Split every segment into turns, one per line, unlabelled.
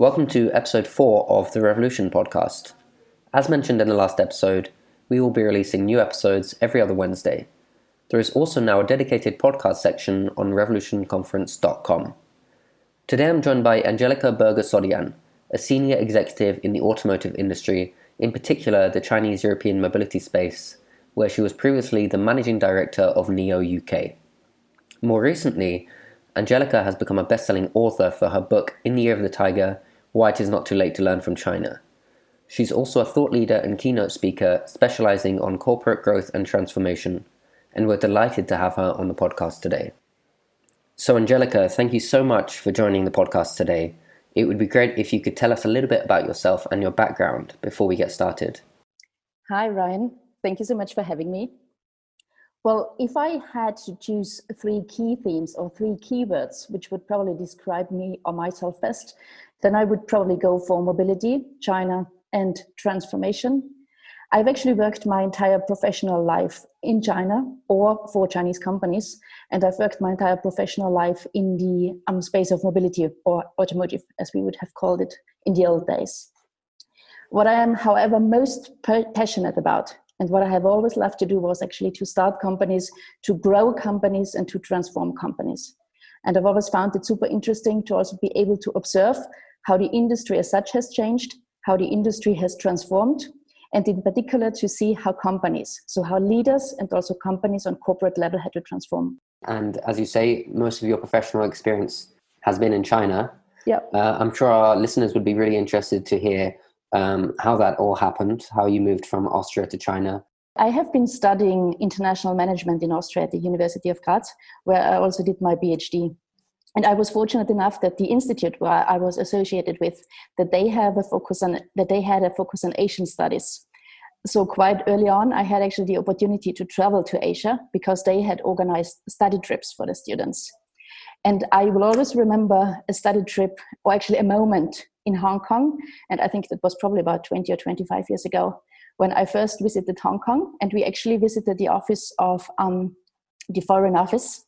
Welcome to episode 4 of the Revolution podcast. As mentioned in the last episode, we will be releasing new episodes every other Wednesday. There is also now a dedicated podcast section on revolutionconference.com. Today I'm joined by Angelika Berger-Sodian, a senior executive in the automotive industry, in particular the Chinese European mobility space, where she was previously the managing director of NIO UK. More recently, Angelika has become a best-selling author for her book In the Year of the Tiger, Why It Is Not Too Late to Learn from China. She's also a thought leader and keynote speaker specializing on corporate growth and transformation, and we're delighted to have her on the podcast today. So Angelika, thank you so much for joining the podcast today. It would be great if you could tell us a little bit about yourself and your background before we get started.
Hi, Ryan. Thank you so much for having me. Well, if I had to choose 3 key themes or 3 keywords, which would probably describe me or myself best, then I would probably go for mobility, China, and transformation. I've actually worked my entire professional life in China or for Chinese companies, and I've worked my entire professional life in the space of mobility or automotive, as we would have called it in the old days. What I am, however, most passionate about and what I have always loved to do was actually to start companies, to grow companies, and to transform companies. And I've always found it super interesting to also be able to observe how the industry as such has changed, how the industry has transformed, and in particular to see how companies, so how leaders and also companies on corporate level had to transform.
And as you say, most of your professional experience has been in China.
Yeah.
I'm sure our listeners would be really interested to hear how that all happened, how you moved from Austria to China.
I have been studying international management in Austria at the University of Graz, where I also did my PhD. And I was fortunate enough that the institute where I was associated with, that they had a focus on Asian studies. So quite early on, I had actually the opportunity to travel to Asia because they had organized study trips for the students. And I will always remember a study trip, or actually a moment in Hong Kong. And I think that was probably about 20 or 25 years ago when I first visited Hong Kong. And we actually visited the office of the Foreign Office,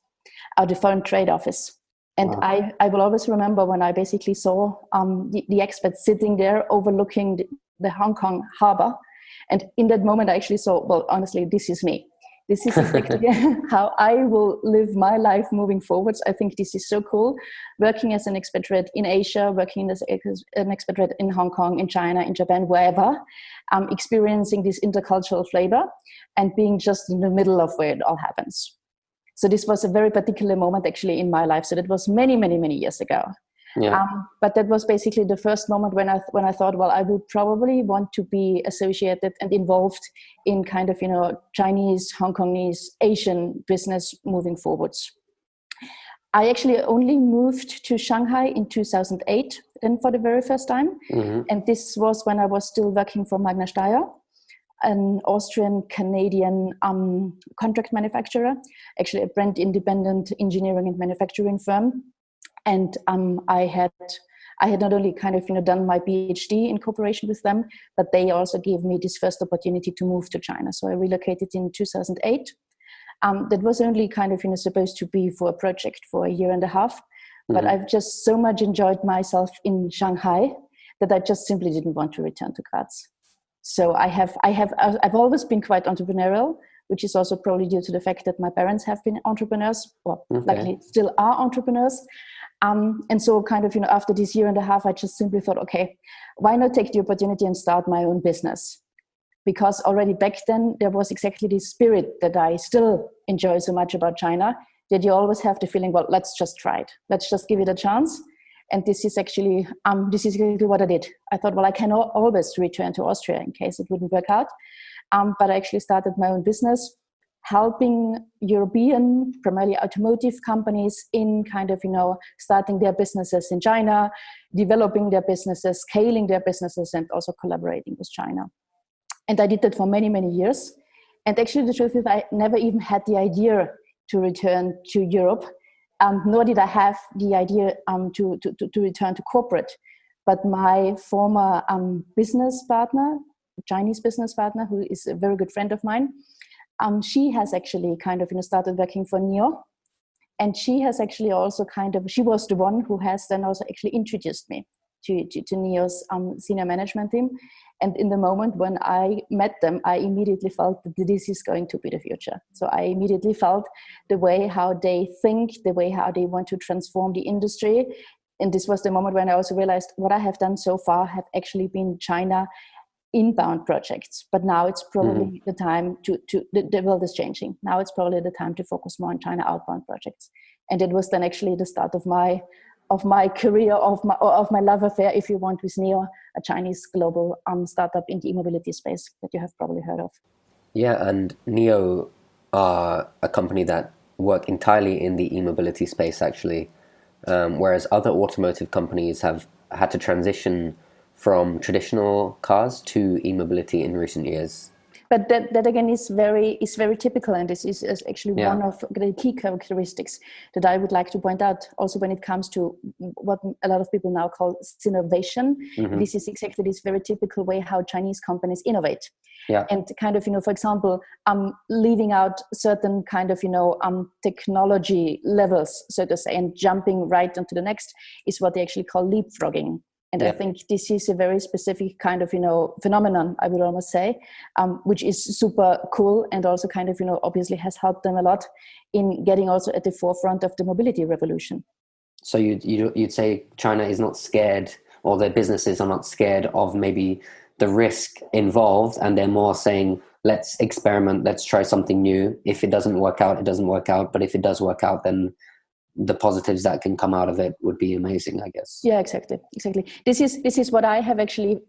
or the Foreign Trade Office. And wow. I will always remember when I basically saw the expats sitting there overlooking the Hong Kong harbor. And in that moment, I actually saw, well, honestly, this is me. This is exactly how I will live my life moving forwards. I think this is so cool. Working as an expatriate in Asia, working as an expatriate in Hong Kong, in China, in Japan, wherever, experiencing this intercultural flavor and being just in the middle of where it all happens. So this was a very particular moment actually in my life. So that was many, many, many years ago.
Yeah.
But that was basically the first moment when I thought, well, I would probably want to be associated and involved in kind of, Chinese, Hong Kongese, Asian business moving forwards. I actually only moved to Shanghai in 2008, then for the very first time. Mm-hmm. And this was when I was still working for Magna Steyr, an Austrian-Canadian contract manufacturer, actually a brand independent engineering and manufacturing firm. And I had not only kind of done my PhD in cooperation with them, but they also gave me this first opportunity to move to China. So I relocated in 2008. That was only kind of supposed to be for a project for a year and a half, but I've just so much enjoyed myself in Shanghai that I just simply didn't want to return to Graz. So I've always been quite entrepreneurial, which is also probably due to the fact that my parents have been entrepreneurs, or luckily still are entrepreneurs. And so kind of, after this year and a half, I just simply thought, okay, why not take the opportunity and start my own business? Because already back then, there was exactly this spirit that I still enjoy so much about China, that you always have the feeling, well, let's just try it. Let's just give it a chance. And this is actually what I did. I thought, well, I can always return to Austria in case it wouldn't work out. But I actually started my own business, helping European, primarily automotive companies in kind of, starting their businesses in China, developing their businesses, scaling their businesses, and also collaborating with China. And I did that for many, many years. And actually, the truth is, I never even had the idea to return to Europe, nor did I have the idea to return to corporate. But my former business partner, Chinese business partner, who is a very good friend of mine, she has actually kind of started working for NIO, and she has actually also she was the one who has then also actually introduced me to NEO's senior management team. And in the moment when I met them, I immediately felt that this is going to be the future. So I immediately felt the way how they think, the way how they want to transform the industry. And this was the moment when I also realized what I have done so far have actually been China inbound projects. But now it's probably the time the world is changing. Now it's probably the time to focus more on China outbound projects. And it was then actually the start of my career, of my love affair, if you want, with NEO, a Chinese global startup in the e-mobility space that you have probably heard of.
Yeah, and NEO are a company that work entirely in the e-mobility space, actually, whereas other automotive companies have had to transition from traditional cars to e-mobility in recent years.
But that again is very typical, and this is actually one of the key characteristics that I would like to point out. Also, when it comes to what a lot of people now call innovation, this is exactly this very typical way how Chinese companies innovate. Yeah. And kind of, for example, leaving out certain kind of, technology levels, so to say, and jumping right onto the next is what they actually call leapfrogging. And I think this is a very specific kind of, phenomenon, I would almost say, which is super cool and also kind of, obviously has helped them a lot in getting also at the forefront of the mobility revolution.
So you'd say China is not scared, or their businesses are not scared of maybe the risk involved, and they're more saying, let's experiment, let's try something new. If it doesn't work out, it doesn't work out. But if it does work out, then the positives that can come out of it would be amazing, I guess.
Yeah, exactly. This is what I have actually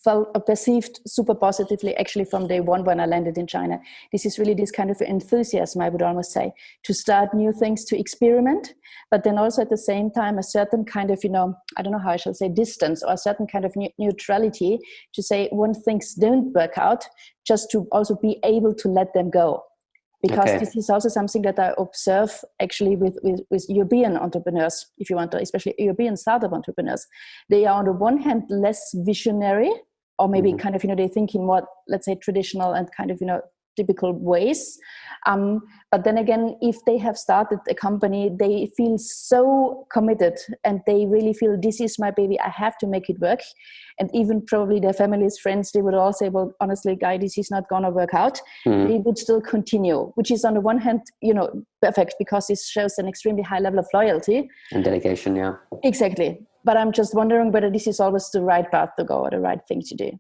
felt or perceived super positively actually from day one when I landed in China. This is really this kind of enthusiasm, I would almost say, to start new things, to experiment, but then also at the same time a certain kind of, I don't know how I shall say, distance, or a certain kind of neutrality to say when things don't work out, just to also be able to let them go. Because this is also something that I observe actually with European entrepreneurs, if you want to, especially European startup entrepreneurs. They are on the one hand less visionary, or maybe kind of, they think in more, let's say, traditional and kind of, typical ways. But then again, if they have started a company, they feel so committed and they really feel this is my baby, I have to make it work. And even probably their families, friends, they would all say, well, honestly, guy, this is not going to work out. They would still continue, which is on the one hand, perfect, because this shows an extremely high level of loyalty.
And dedication, yeah.
Exactly. But I'm just wondering whether this is always the right path to go or the right thing to do.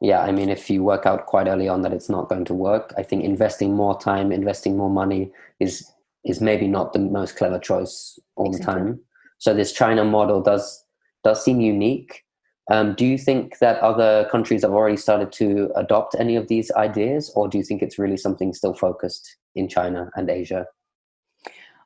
Yeah, I mean, if you work out quite early on that it's not going to work, I think investing more time, investing more money is maybe not the most clever choice all the time. So this China model does seem unique. Do you think that other countries have already started to adopt any of these ideas, or do you think it's really something still focused in China and Asia?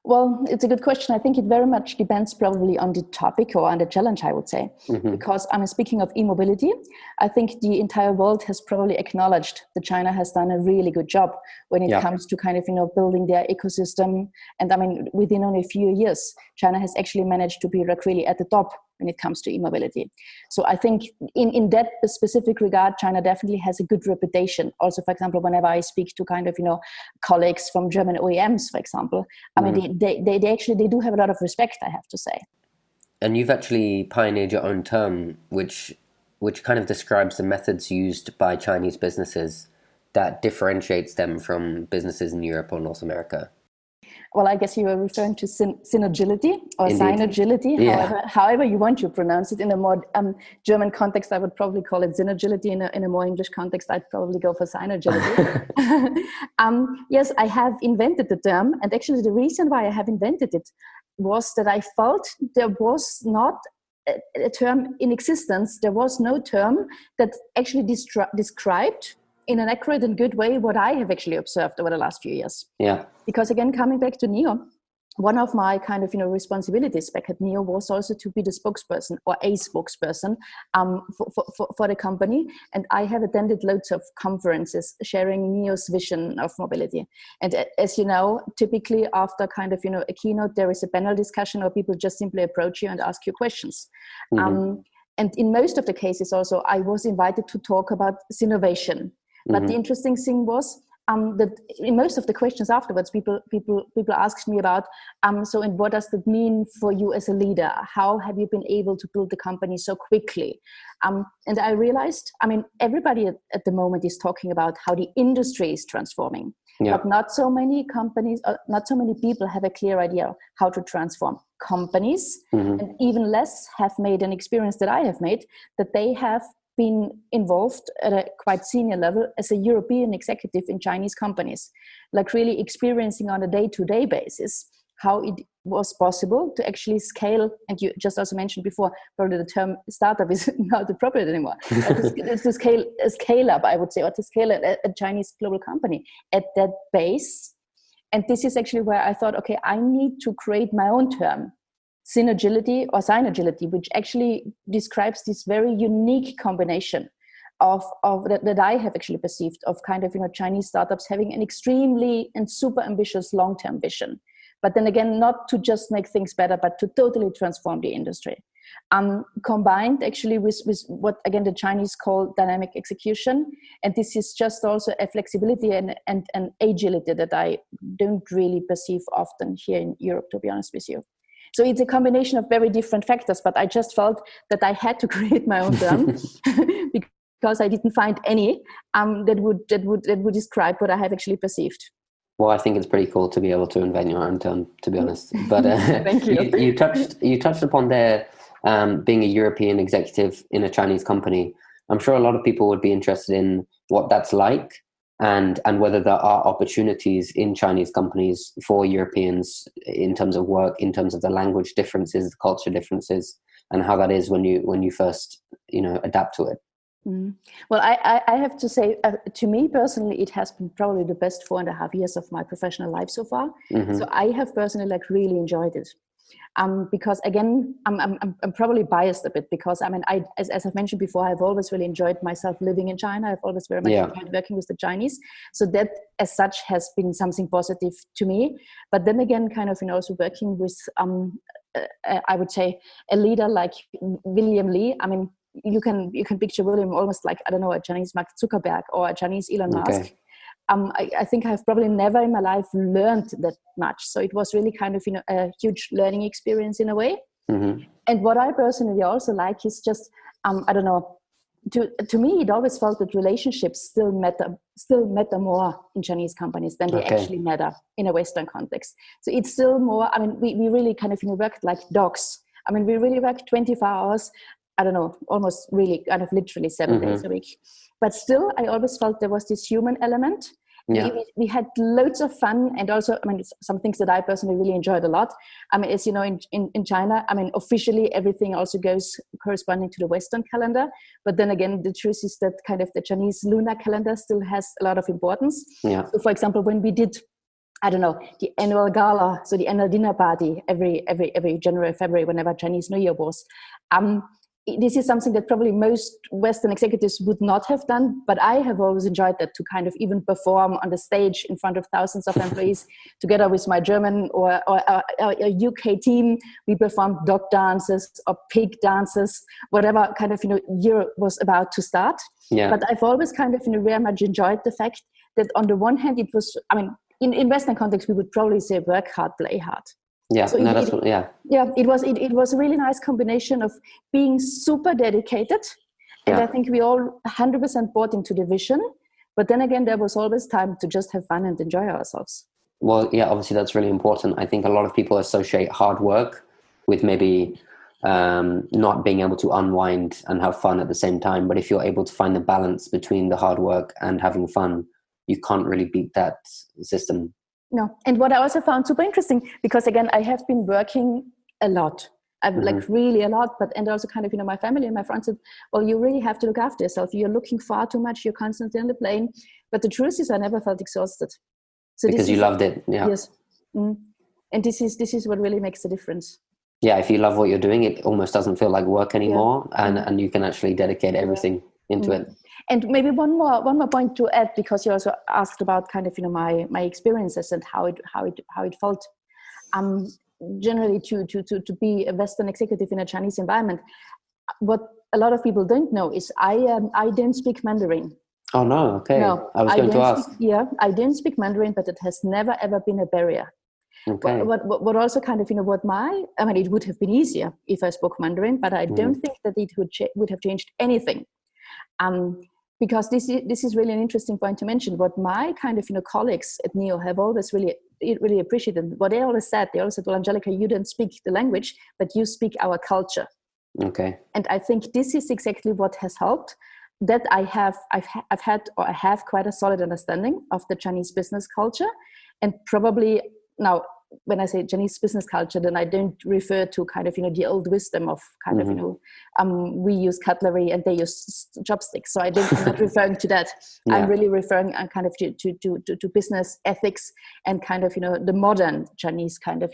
Well, it's a good question. I think it very much depends probably on the topic or on the challenge, I would say. Because I'm speaking of e-mobility, I think the entire world has probably acknowledged that China has done a really good job when it comes to kind of, building their ecosystem. And I mean, within only a few years, China has actually managed to be really at the top when it comes to e-mobility. So I think in that specific regard, China definitely has a good reputation. Also, for example, whenever I speak to kind of, colleagues from German OEMs, for example, I mean, they do have a lot of respect, I have to say.
And you've actually pioneered your own term, which kind of describes the methods used by Chinese businesses that differentiates them from businesses in Europe or North America.
Well, I guess you were referring to synergility or synergility, however you want to pronounce it. In a more German context, I would probably call it synergility. In a more English context, I'd probably go for synergility. Yes, I have invented the term. And actually the reason why I have invented it was that I felt there was not a term in existence. There was no term that actually described in an accurate and good way what I have actually observed over the last few years. Yeah. Because again, coming back to NEO, one of my kind of, responsibilities back at NEO was also to be the spokesperson or a spokesperson for the company. And I have attended loads of conferences sharing NEO's vision of mobility. And as you know, typically after kind of, a keynote, there is a panel discussion or people just simply approach you and ask you questions. And in most of the cases also, I was invited to talk about innovation. But the interesting thing was, that in most of the questions afterwards, people asked me about, so and what does that mean for you as a leader? How have you been able to build the company so quickly? And I realized, everybody at the moment is talking about how the industry is transforming, but not so many companies, not so many people have a clear idea how to transform companies, and even less have made an experience that I have made, that they have been involved at a quite senior level as a European executive in Chinese companies, like really experiencing on a day-to-day basis how it was possible to actually scale. And you just also mentioned before, probably the term startup is not appropriate anymore. It's to scale up, I would say, or to scale a Chinese global company at that base. And this is actually where I thought, okay, I need to create my own term, synergility or synergility, which actually describes this very unique combination of that I have actually perceived of kind of, Chinese startups having an extremely and super ambitious long-term vision. But then again, not to just make things better, but to totally transform the industry. Combined actually with what, again, the Chinese call dynamic execution. And this is just also a flexibility and agility that I don't really perceive often here in Europe, to be honest with you. So it's a combination of very different factors, but I just felt that I had to create my own term because I didn't find any that would describe what I have actually perceived.
Well, I think it's pretty cool to be able to invent your own term, to be honest. But
Thank you.
you touched upon there being a European executive in a Chinese company. I'm sure a lot of people would be interested in what that's like, and whether there are opportunities in Chinese companies for Europeans in terms of work, in terms of the language differences, the culture differences, and how that is when you first adapt to it.
Well, I have to say, to me personally, it has been probably the best 4.5 years of my professional life so far. So I have personally really enjoyed it. Because again, I'm probably biased a bit because as I've mentioned before, I've always really enjoyed myself living in China. I've always very much enjoyed working with the Chinese. So that as such has been something positive to me. But then again, kind of, also working with, I would say, a leader like William Li. You can picture William almost like, I don't know, a Chinese Mark Zuckerberg or a Chinese Elon Musk. I think I've probably never in my life learned that much. So it was really kind of, a huge learning experience in a way. And what I personally also like is just, I don't know, to me, it always felt that relationships still matter more in Chinese companies than they actually matter in a Western context. So it's still more, we really kind of, worked like dogs. We really worked 24 hours, I don't know, almost really kind of literally 7 days a week. But still, I always felt there was this human element. We had loads of fun, and also, some things that I personally really enjoyed a lot. As you know, in China, officially everything also goes corresponding to the Western calendar. But then again, the truth is that kind of the Chinese lunar calendar still has a lot of importance. So, for example, when we did, I don't know, the annual gala, so the annual dinner party every January, February, whenever Chinese New Year was. This is something that probably most Western executives would not have done, but I have always enjoyed that, to kind of even perform on the stage in front of thousands of employees together with my German or a UK team. We performed dog dances or pig dances, whatever kind of, year was about to start. But I've always kind of, very much enjoyed the fact that on the one hand, it was, in Western context, we would probably say work hard, play hard. It was a really nice combination of being super dedicated, and I think we all 100% bought into the vision. But then again, there was always time to just have fun and enjoy ourselves.
Well, obviously that's really important. I think a lot of people associate hard work with maybe not being able to unwind and have fun at the same time. But if you're able to find the balance between the hard work and having fun, you can't really beat that system.
No. And what I also found super interesting, because again, I have been working a lot. I've like really a lot, and also kind of, my family and my friends said, well, you really have to look after yourself. You're looking far too much. You're constantly on the plane. But the truth is I never felt exhausted. So
because you loved it. Yeah.
Yes. And this is what really makes the difference.
Yeah. If you love what you're doing, it almost doesn't feel like work anymore. And you can actually dedicate everything into it.
And maybe one more point to add, because you also asked about kind of, my experiences and how it felt. Generally to be a Western executive in a Chinese environment. What a lot of people don't know is I don't speak Mandarin.
Oh no, okay.
No,
I was going to ask.
I didn't speak Mandarin, but it has never ever been a barrier.
Okay.
What also kind of, I mean, it would have been easier if I spoke Mandarin, but I don't think that it would have changed anything. Um, because this is really an interesting point to mention. What my kind of, colleagues at NEO have always really appreciated, what they always said, well, Angelika, you don't speak the language, but you speak our culture.
Okay.
And I think this is exactly what has helped, that I have quite a solid understanding of the Chinese business culture. And probably now, when I say Chinese business culture, then I don't refer to kind of, the old wisdom of kind of, we use cutlery and they use chopsticks. So I'm not referring to that.
Yeah.
I'm really referring kind of to business ethics and kind of, the modern Chinese kind of,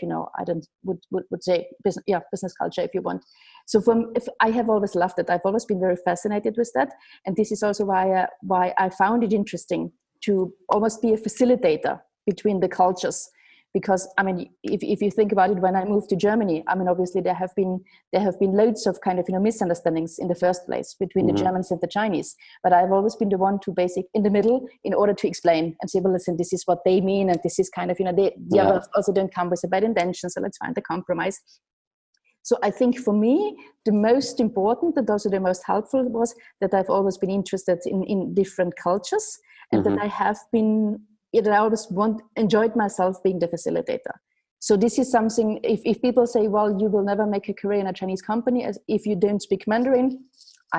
would say business culture, if you want. So if I have always loved it, I've always been very fascinated with that. And this is also why I found it interesting to almost be a facilitator between the cultures. Because I mean, if you think about it, when I moved to Germany, I mean, obviously there have been loads of kind of misunderstandings in the first place between the Germans and the Chinese. But I've always been the one to basic in the middle in order to explain and say, well, listen, this is what they mean, and this is kind of the others also don't come with a bad intention, so let's find a compromise. So I think for me, the most important and also the most helpful was that I've always been interested in different cultures, and that I have been. That I always enjoyed myself being the facilitator. So this is something, if people say, well, you will never make a career in a Chinese company as if you don't speak Mandarin,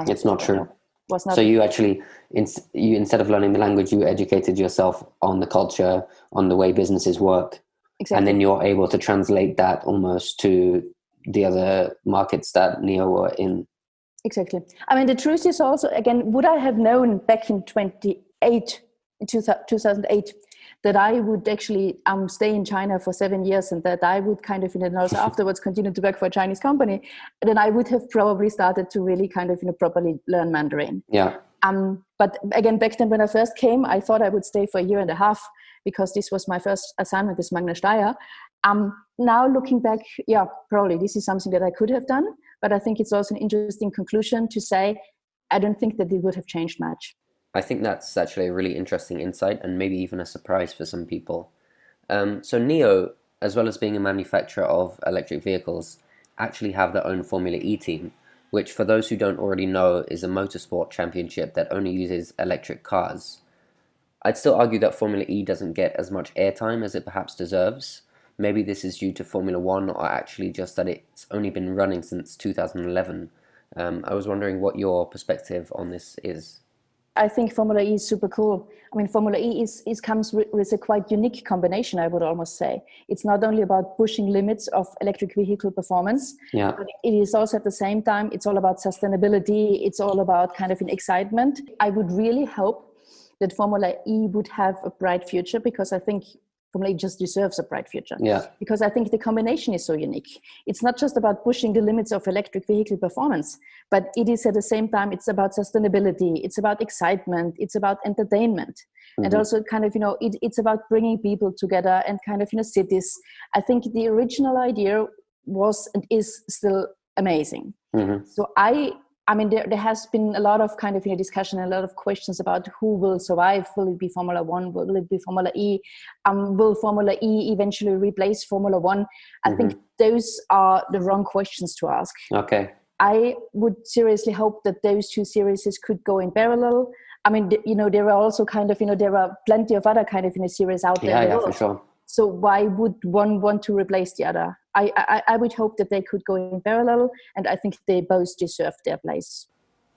it's not true.
Was not.
So you actually, you instead of learning the language, you educated yourself on the culture, on the way businesses work. Exactly. And then you're able to translate that almost to the other markets that NEO were in.
Exactly. I mean, the truth is also, again, would I have known back in 2008, that I would actually stay in China for 7 years, and that I would kind of, and also afterwards continue to work for a Chinese company, then I would have probably started to really kind of, properly learn Mandarin.
Yeah.
But again, back then when I first came, I thought I would stay for a year and a half because this was my first assignment with Magna Steyr. Now looking back, probably this is something that I could have done, but I think it's also an interesting conclusion to say, I don't think that it would have changed much.
I think that's actually a really interesting insight and maybe even a surprise for some people. So NEO, as well as being a manufacturer of electric vehicles, actually have their own Formula E team, which for those who don't already know is a motorsport championship that only uses electric cars. I'd still argue that Formula E doesn't get as much airtime as it perhaps deserves. Maybe this is due to Formula One, or actually just that it's only been running since 2011. I was wondering what your perspective on this is.
I think Formula E is super cool. I mean, Formula E comes with a quite unique combination, I would almost say. It's not only about pushing limits of electric vehicle performance, but it is also at the same time, it's all about sustainability. It's all about kind of an excitement. I would really hope that Formula E would have a bright future, because I think Formula E just deserves a bright future. Because I think the combination is so unique. It's not just about pushing the limits of electric vehicle performance, but it is at the same time, it's about sustainability, it's about excitement, it's about entertainment. And also kind of, it's about bringing people together and kind of, cities. I think the original idea was and is still amazing. So I mean, there has been a lot of kind of discussion, a lot of questions about who will survive. Will it be Formula One? Will it be Formula E? Will Formula E eventually replace Formula One? I think those are the wrong questions to ask. Okay. I would seriously hope that those two series could go in parallel. I mean, there are also kind of, there are plenty of other kind of series out there. Yeah, for sure. So why would one want to replace the other? I would hope that they could go in parallel, and I think they both deserve their place.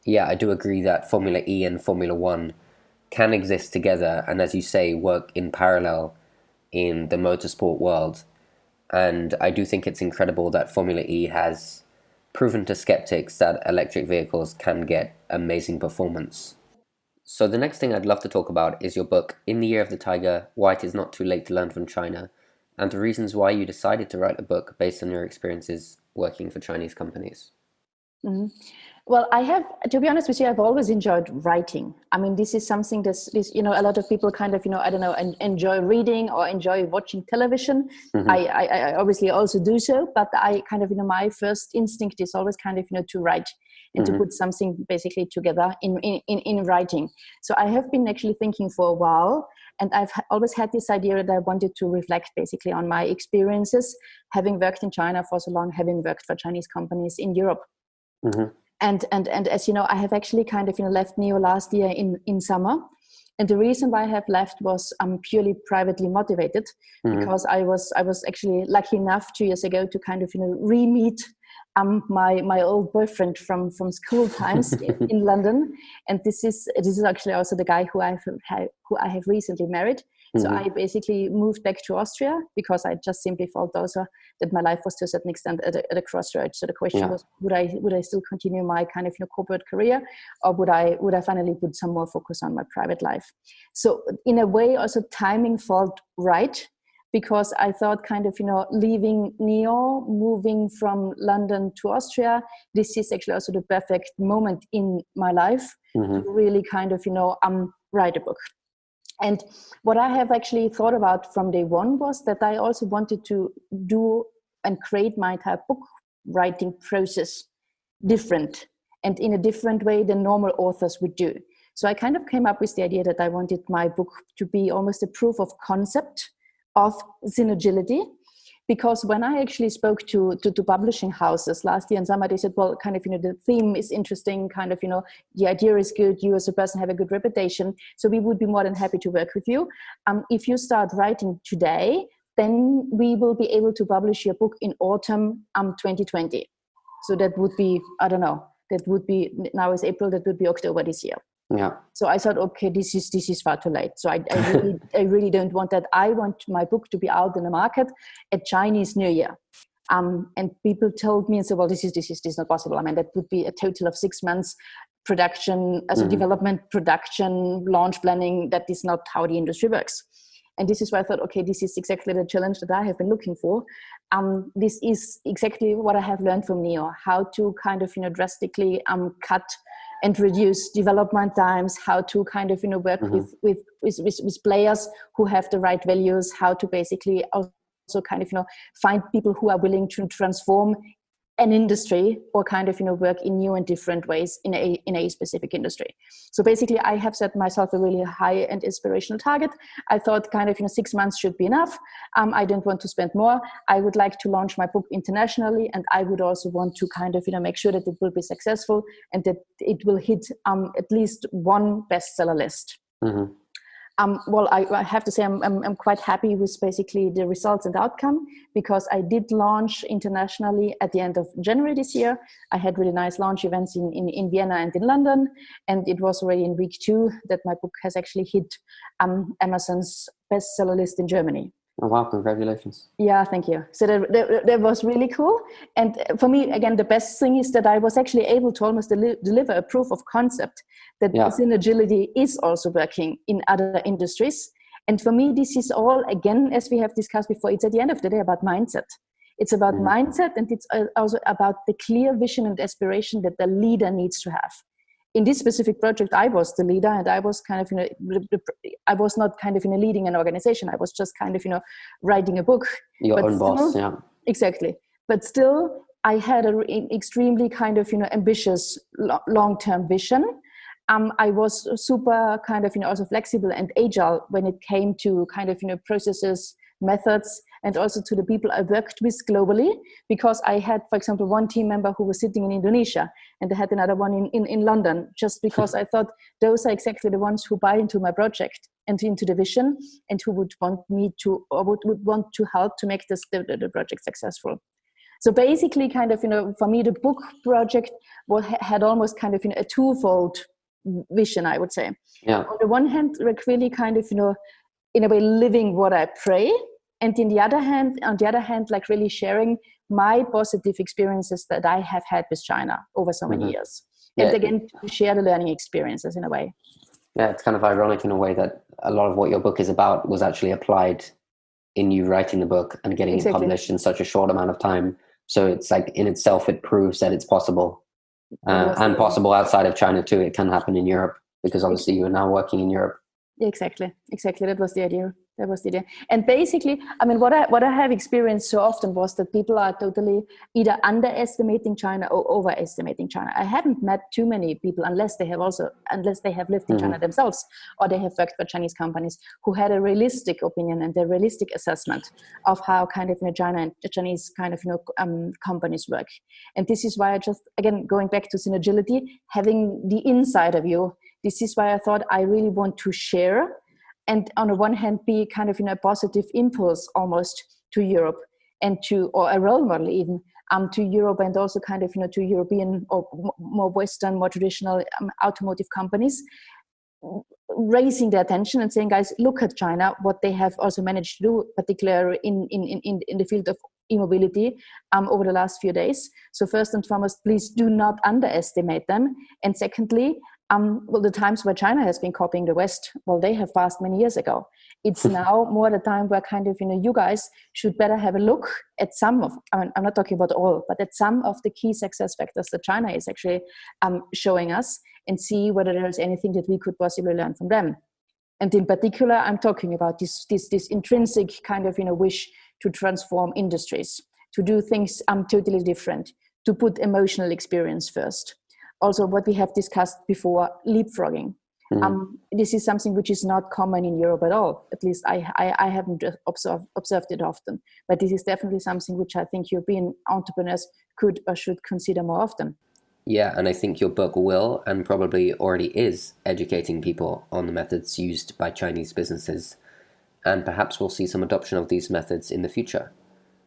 Yeah, I do agree that Formula E and Formula One can exist together, and as you say, work in parallel in the motorsport world. And I do think it's incredible that Formula E has proven to skeptics that electric vehicles can get amazing performance. So the next thing I'd love to talk about is your book, In the Year of the Tiger, Why It Is Not Too Late to Learn from China, and the reasons why you decided to write a book based on your experiences working for Chinese companies.
Well, I have, to be honest with you, I've always enjoyed writing. I mean, this is something that's, a lot of people kind of, enjoy reading or enjoy watching television. I obviously also do so, but I kind of, my first instinct is always kind of, to write. and to put something basically together in writing. So I have been actually thinking for a while, and I've always had this idea that I wanted to reflect basically on my experiences, having worked in China for so long, having worked for Chinese companies in Europe. And as you know, I have actually kind of left NEO last year in summer. And the reason why I have left was purely privately motivated, because I was actually lucky enough 2 years ago to kind of re-meet my old boyfriend from school times in London, and this is actually also the guy who I have recently married. So I basically moved back to Austria because I just simply felt also that my life was to a certain extent at a crossroads. So the question was, would I still continue my kind of corporate career, or would I finally put some more focus on my private life? So in a way, also timing felt right, because I thought kind of leaving NEO, moving from London to Austria, this is actually also the perfect moment in my life to really kind of write a book. And what I have actually thought about from day one was that I also wanted to do and create my entire book writing process different and in a different way than normal authors would do. So I kind of came up with the idea that I wanted my book to be almost a proof of concept of synergility. Because when I actually spoke to publishing houses last year in summer, they said, well, kind of, the theme is interesting, kind of, the idea is good, you as a person have a good reputation, so we would be more than happy to work with you. If you start writing today, then we will be able to publish your book in autumn 2020. So that would be, I don't know, that would be, now is April, that would be October this year.
Yeah.
So I thought, okay, this is far too late. So I really don't want that. I want my book to be out in the market at Chinese New Year. And people told me and said, well, this is not possible. I mean, that would be a total of 6 months production, as a development, production, launch planning. That is not how the industry works. And this is why I thought, okay, this is exactly the challenge that I have been looking for. This is exactly what I have learned from NEO, how to kind of, drastically cut and reduce development times, how to kind of, work with players who have the right values, how to basically also kind of, find people who are willing to transform an industry or kind of, work in new and different ways in a specific industry. So basically I have set myself a really high and inspirational target. I thought kind of, 6 months should be enough. I don't want to spend more. I would like to launch my book internationally, and I would also want to kind of, make sure that it will be successful and that it will hit at least one bestseller list. Well, I have to say I'm quite happy with basically the results and outcome, because I did launch internationally at the end of January this year. I had really nice launch events in Vienna and in London, and it was already in week 2 that my book has actually hit Amazon's bestseller list in Germany.
Oh, wow, congratulations.
Yeah, thank you. So that was really cool. And for me, again, the best thing is that I was actually able to almost deliver a proof of concept that synergility is also working in other industries. And for me, this is all, again, as we have discussed before, it's at the end of the day about mindset. It's about mindset, and it's also about the clear vision and aspiration that the leader needs to have. In this specific project, I was the leader, and I was kind of, I was not kind of leading an organization. I was just kind of, writing a book.
Your own boss, yeah.
Exactly. But still, I had an extremely kind of, ambitious long-term vision. I was super kind of, also flexible and agile when it came to kind of, processes, methods, and also to the people I worked with globally, because I had, for example, one team member who was sitting in Indonesia, and I had another one in London, just because I thought those are exactly the ones who buy into my project and into the vision, and who would want me to, or would want to help to make the project successful. So basically, kind of, for me, the book project had almost kind of, a twofold vision, I would say.
Yeah.
On the one hand, like really kind of, in a way, living what I pray. And on the other hand, like really sharing my positive experiences that I have had with China over so many years. And again, to share the learning experiences in a way.
Yeah, it's kind of ironic in a way that a lot of what your book is about was actually applied in you writing the book and getting it published in such a short amount of time. So it's like in itself, it proves that it's possible. And possible outside of China too. It can happen in Europe, because obviously you are now working in Europe.
Exactly. That was the idea. That was the idea. And basically, I mean, what I have experienced so often was that people are totally either underestimating China or overestimating China. I haven't met too many people, unless they have lived in China themselves, or they have worked for Chinese companies, who had a realistic opinion and a realistic assessment of how kind of, you know, China and the Chinese kind of, you know, companies work. And this is why I just, again, going back to synergility, having the insider view, this is why I thought I really want to share, and on the one hand be kind of, you know, a positive impulse almost to Europe, and or a role model even to Europe, and also kind of, you know, to European or more Western, more traditional automotive companies, raising their attention and saying, guys, look at China, what they have also managed to do, particularly in the field of e-mobility over the last few days. So first and foremost, please do not underestimate them. And secondly, well, the times where China has been copying the West, well, they have passed many years ago. It's now more the time where kind of, you know, you guys should better have a look at some of, I mean, I'm not talking about all, but at some of the key success factors that China is actually showing us, and see whether there is anything that we could possibly learn from them. And in particular, I'm talking about this intrinsic kind of, you know, wish to transform industries, to do things totally different, to put emotional experience first. Also, what we have discussed before, leapfrogging. This is something which is not common in Europe at all. At least I haven't observed it often. But this is definitely something which I think European entrepreneurs could or should consider more often.
Yeah, and I think your book will, and probably already is, educating people on the methods used by Chinese businesses. And perhaps we'll see some adoption of these methods in the future.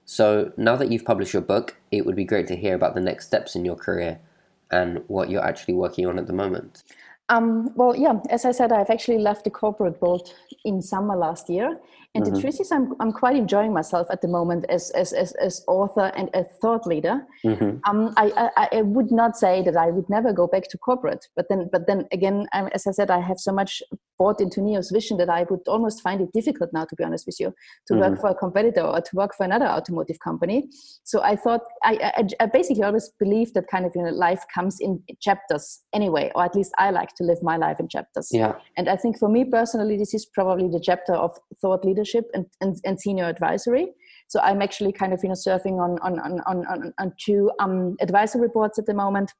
So now that you've published your book, it would be great to hear about the next steps in your career and what you're actually working on at the moment.
Well, yeah, as I said, I've actually left the corporate world in summer last year. And the truth is, I'm quite enjoying myself at the moment as author and a thought leader. I would not say that I would never go back to corporate, but then again, as I said, I have so much bought into Neo's vision that I would almost find it difficult now, to be honest with you, to work for a competitor or to work for another automotive company. So I thought I basically always believe that kind of, you know, life comes in chapters anyway, or at least I like to live my life in chapters. Yeah. And I think for me personally, this is probably the chapter of thought leadership and senior advisory. So I'm actually kind of, you know, surfing on two advisory boards at the moment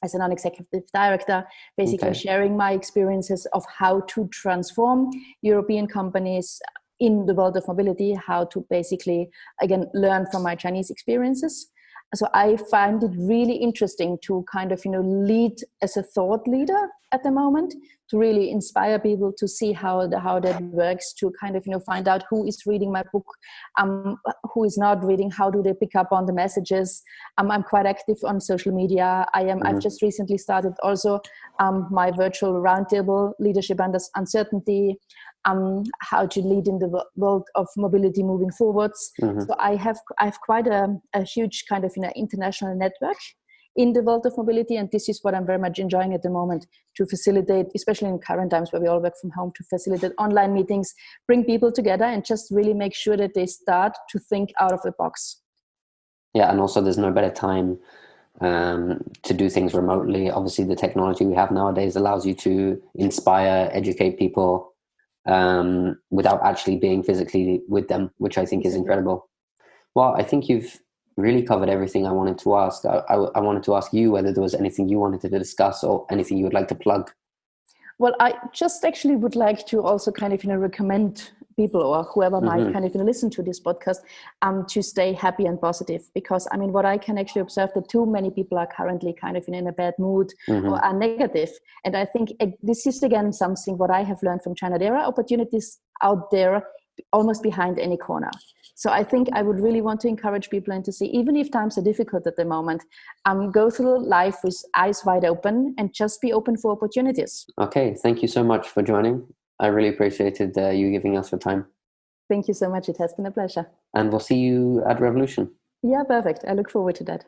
as a non-executive director, basically sharing my experiences of how to transform European companies in the world of mobility, how to basically, again, learn from my Chinese experiences. So I find it really interesting to kind of, you know, lead as a thought leader at the moment, to really inspire people to see how that works, to kind of, you know, find out who is reading my book, who is not reading, how do they pick up on the messages. I'm quite active on social media. I've just recently started also my virtual roundtable, Leadership Under Uncertainty, how to lead in the world of mobility moving forwards. So I have quite a huge kind of, you know, international network in the world of mobility, and this is what I'm very much enjoying at the moment, to facilitate, especially in current times where we all work from home, to facilitate online meetings, bring people together, and just really make sure that they start to think out of the box.
Yeah, and also there's no better time to do things remotely. Obviously, the technology we have nowadays allows you to inspire, educate people without actually being physically with them, which I think is incredible. Well, I think you've really covered everything I wanted to ask. I wanted to ask you whether there was anything you wanted to discuss or anything you would like to plug.
Well, I just actually would like to also kind of, you know, recommend people or whoever might kind of, you know, listen to this podcast to stay happy and positive, because I mean, what I can actually observe, that too many people are currently kind of, you know, in a bad mood or are negative. And I think this is again something what I have learned from China. There are opportunities out there almost behind any corner. So I think I would really want to encourage people and to see, even if times are difficult at the moment, go through life with eyes wide open and just be open for opportunities.
Okay, thank you so much for joining. I really appreciated you giving us your time.
Thank you so much. It has been a pleasure.
And we'll see you at Revolution.
Yeah, perfect. I look forward to that.